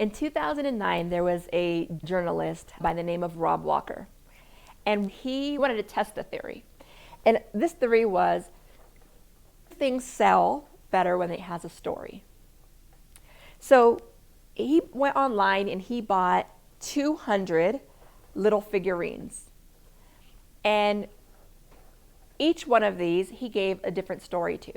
In 2009, there was a journalist by the name of Rob Walker, and he wanted to test a theory. And this theory was things sell better when it has a story. So he went online and he bought 200 little figurines. And each one of these he gave a different story to.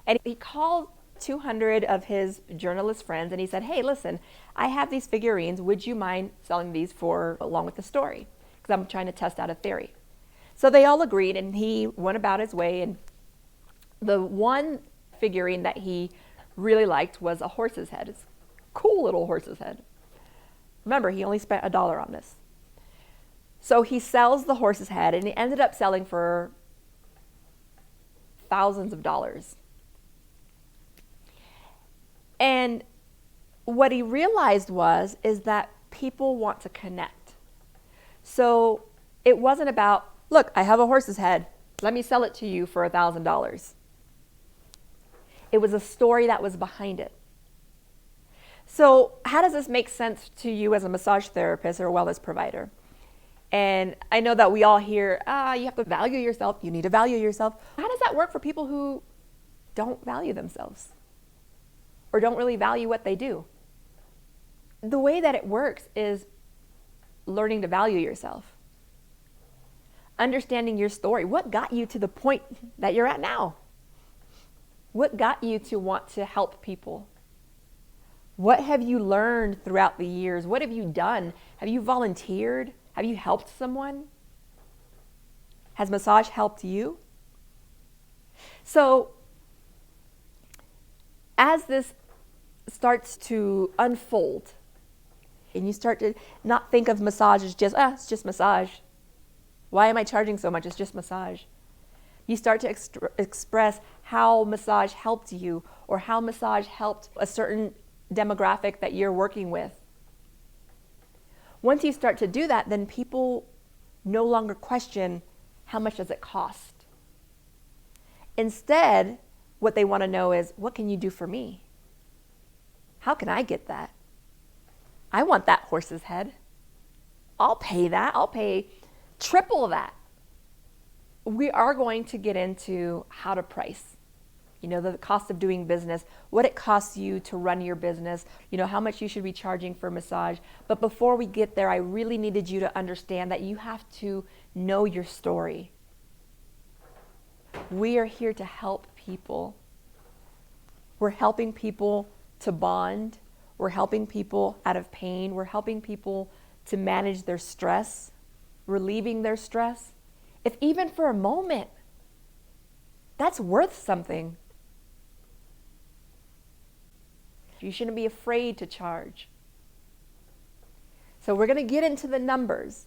And he called 200 of his journalist friends and he said, hey, listen, I have these figurines. Would you mind selling these for along with the story? Because I'm trying to test out a theory. So they all agreed and he went about his way. And the one figurine that he really liked was a horse's head. It's a cool little horse's head. Remember, he only spent $1 on this. So he sells the horse's head and he ended up selling for thousands of dollars. And what he realized is that people want to connect. So it wasn't about, look, I have a horse's head. Let me sell it to you for $1,000. It was a story that was behind it. So how does this make sense to you as a massage therapist or a wellness provider? And I know that we all hear, you have to value yourself. You need to value yourself. How does that work for people who don't value themselves or don't really value what they do? The way that it works is learning to value yourself. Understanding your story. What got you to the point that you're at now? What got you to want to help people? What have you learned throughout the years? What have you done? Have you volunteered? Have you helped someone? Has massage helped you? So as this starts to unfold and you start to not think of massage as just, it's just massage. Why am I charging so much? It's just massage. You start to express how massage helped you or how massage helped a certain demographic that you're working with. Once you start to do that, then people no longer question how much does it cost. Instead, what they want to know is, what can you do for me? How can I get that? I want that horse's head. I'll pay that. I'll pay triple that. We are going to get into how to price. The cost of doing business, what it costs you to run your business, how much you should be charging for massage. But before we get there, I really needed you to understand that you have to know your story. We are here to help people. We're helping people to bond. We're helping people out of pain. We're helping people to manage their stress, relieving their stress. If even for a moment, that's worth something. You shouldn't be afraid to charge. So we're going to get into the numbers,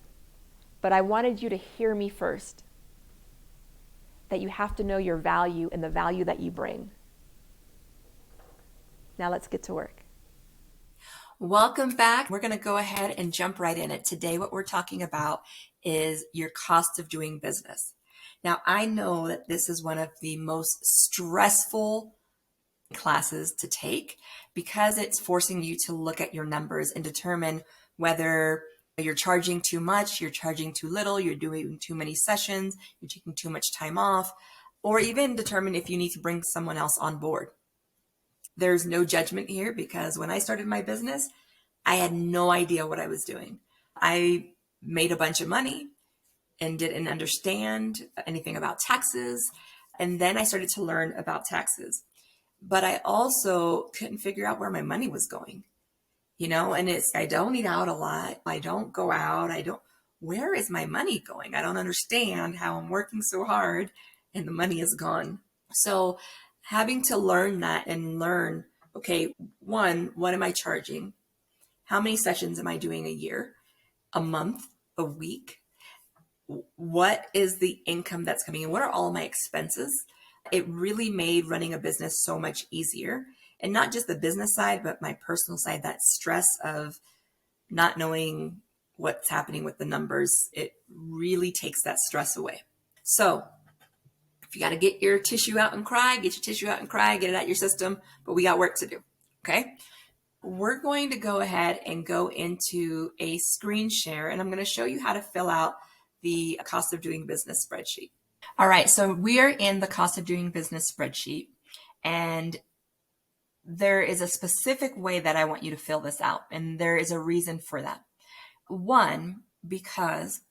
but I wanted you to hear me first. That you have to know your value and the value that you bring. Now let's get to work. Welcome back. We're going to go ahead and jump right in it. Today, what we're talking about is your cost of doing business. Now, I know that this is one of the most stressful classes to take because it's forcing you to look at your numbers and determine whether you're charging too much, you're charging too little, you're doing too many sessions, you're taking too much time off, or even determine if you need to bring someone else on board. There's no judgment here because when I started my business, I had no idea what I was doing. I made a bunch of money and didn't understand anything about taxes. And then I started to learn about taxes. But I also couldn't figure out where my money was going, and I don't eat out a lot. I don't go out. Where is my money going? I don't understand how I'm working so hard and the money is gone. So having to learn that and learn, okay, one, what am I charging? How many sessions am I doing a year, a month, a week? What is the income that's coming in? What are all my expenses? It really made running a business so much easier. And not just the business side, but my personal side, that stress of not knowing what's happening with the numbers, it really takes that stress away. So if you got to get your tissue out and cry, get your tissue out and cry, get it out your system, but we got work to do, okay? we're going to go ahead and go into a screen share, and I'm going to show you how to fill out the cost of doing business spreadsheet. All right, so we are in the cost of doing business spreadsheet, and there is a specific way that I want you to fill this out, and there is a reason for that. One, because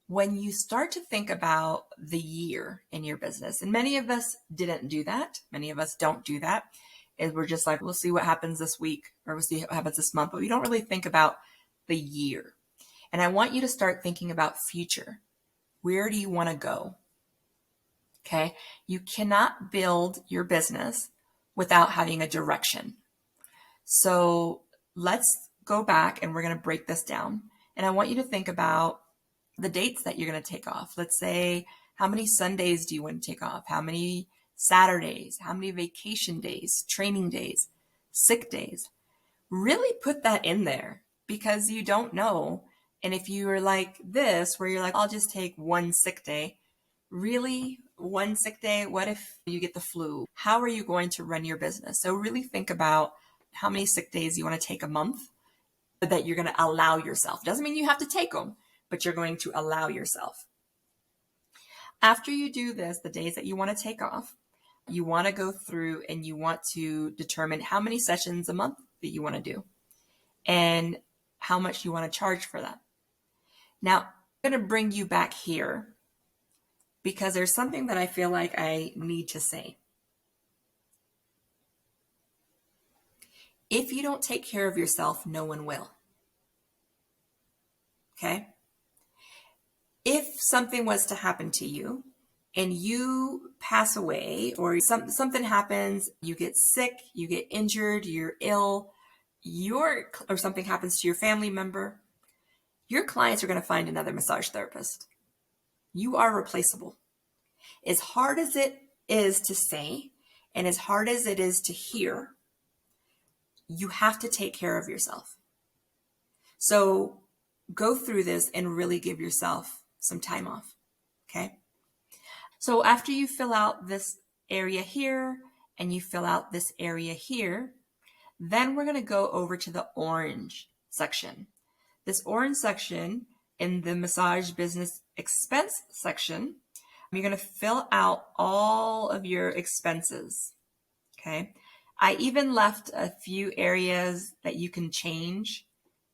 when you start to think about the year in your business, and many of us didn't do that, many of us don't do that, is we're just like, we'll see what happens this week, or we'll see what happens this month, but we don't really think about the year. And I want you to start thinking about future. Where do you want to go? Okay. You cannot build your business without having a direction. So let's go back and we're going to break this down. And I want you to think about the dates that you're going to take off. Let's say, how many Sundays do you want to take off? How many Saturdays? How many vacation days, training days, sick days? Really put that in there, because you don't know. And if you are like this, where you're like, I'll just take one sick day, really, one sick day? What if you get the flu? How are you going to run your business? So really think about how many sick days you want to take a month that you're going to allow yourself. Doesn't mean you have to take them, but you're going to allow yourself. After you do this, the days that you want to take off, you want to go through and you want to determine how many sessions a month that you want to do and how much you want to charge for that. Now, I'm going to bring you back here because there's something that I feel like I need to say. If you don't take care of yourself, no one will. Okay? If something was to happen to you and you pass away, or something happens, you get sick, you get injured, you're ill, or something happens to your family member, your clients are going to find another massage therapist. You are replaceable. As hard as it is to say, and as hard as it is to hear, you have to take care of yourself. So go through this and really give yourself some time off. Okay. So after you fill out this area here and you fill out this area here, then we're going to go over to the orange section. This orange section in the massage business expense section, you're going to fill out all of your expenses. Okay. I even left a few areas that you can change.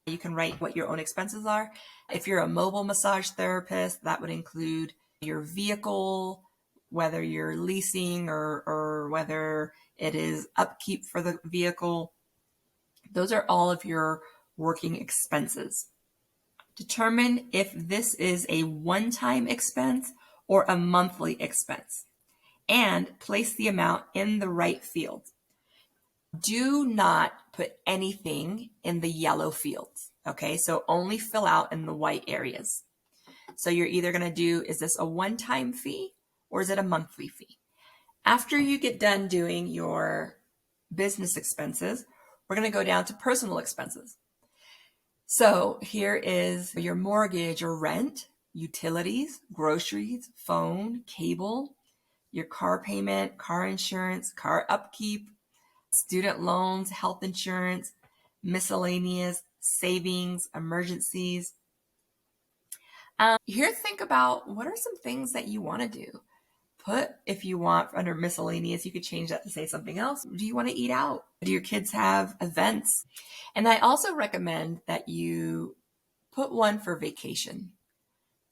You can write what your own expenses are. If you're a mobile massage therapist, that would include your vehicle, whether you're leasing or whether it is upkeep for the vehicle. Those are all of your working expenses. Determine if this is a one-time expense or a monthly expense, and place the amount in the right field. Do not put anything in the yellow fields, okay? So only fill out in the white areas. So you're either going to do, is this a one-time fee or is it a monthly fee? After you get done doing your business expenses, we're going to go down to personal expenses. So here is your mortgage or rent, utilities, groceries, phone, cable, your car payment, car insurance, car upkeep, student loans, health insurance, miscellaneous, savings, emergencies. Here, think about what are some things that you want to do. Put, if you want, under miscellaneous, you could change that to say something else. Do you want to eat out? Do your kids have events? And I also recommend that you put one for vacation.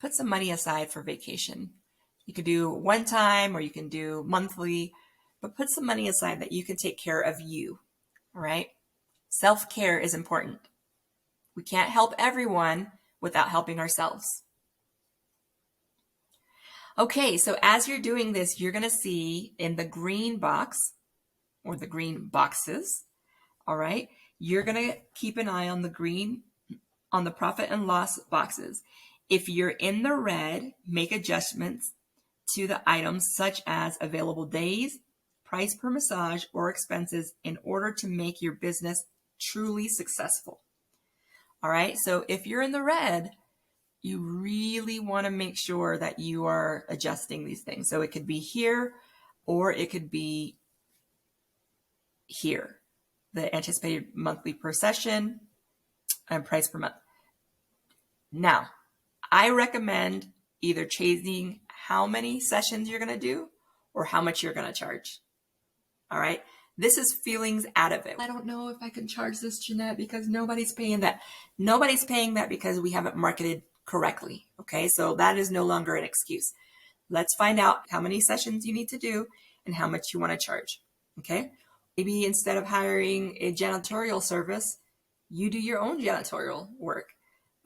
Put some money aside for vacation. You could do one time or you can do monthly, but put some money aside that you can take care of you. All right? Self-care is important. We can't help everyone without helping ourselves. Okay, so as you're doing this, you're going to see in the green box or the green boxes, all right, you're going to keep an eye on the green, on the profit and loss boxes. If you're in the red, make adjustments to the items such as available days, price per massage, or expenses in order to make your business truly successful. All right, so if you're in the red, you really want to make sure that you are adjusting these things. So it could be here or it could be here. the anticipated monthly per session, and price per month. Now, I recommend either changing how many sessions you're going to do or how much you're going to charge. All right. This is feelings out of it. I don't know if I can charge this, Jeanette, because nobody's paying that. Nobody's paying that because we haven't marketed correctly. Okay. So that is no longer an excuse. Let's find out how many sessions you need to do and how much you want to charge. Okay. Maybe instead of hiring a janitorial service, you do your own janitorial work.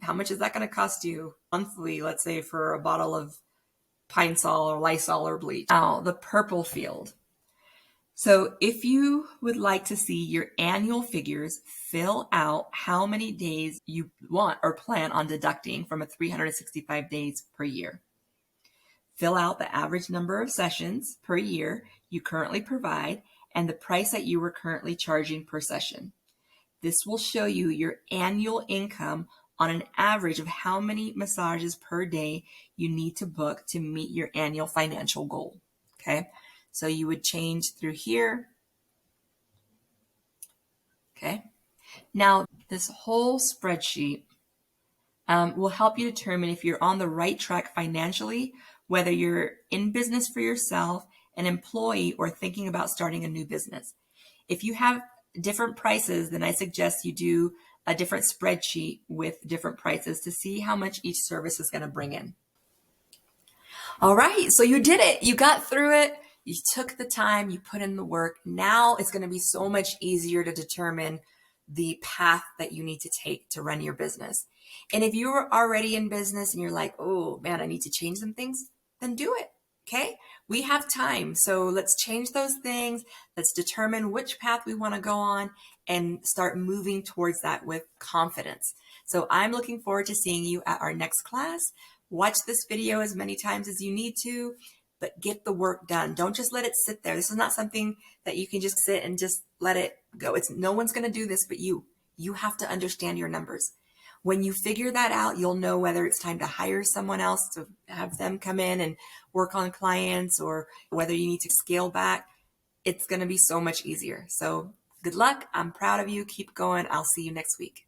How much is that going to cost you monthly, let's say, for a bottle of Pine Sol or Lysol or bleach? Now, the purple field. So if you would like to see your annual figures, fill out how many days you want or plan on deducting from a 365 days per year. Fill out the average number of sessions per year you currently provide and the price that you were currently charging per session. This will show you your annual income on an average of how many massages per day you need to book to meet your annual financial goal. Okay, so you would change through here. Okay, now this whole spreadsheet will help you determine if you're on the right track financially, whether you're in business for yourself, an employee, or thinking about starting a new business. If you have different prices, then I suggest you do a different spreadsheet with different prices to see how much each service is going to bring in. All right, so you did it. You got through it. You took the time, you put in the work. Now it's going to be so much easier to determine the path that you need to take to run your business. And if you're already in business and you're like, oh man, I need to change some things, then do it. Okay, we have time. So let's change those things. Let's determine which path we want to go on and start moving towards that with confidence. So I'm looking forward to seeing you at our next class. Watch this video as many times as you need to, but get the work done. Don't just let it sit there. This is not something that you can just sit and just let it go. No one's going to do this but you. You have to understand your numbers. When you figure that out, you'll know whether it's time to hire someone else to have them come in and work on clients or whether you need to scale back. It's going to be so much easier. So good luck. I'm proud of you. Keep going. I'll see you next week.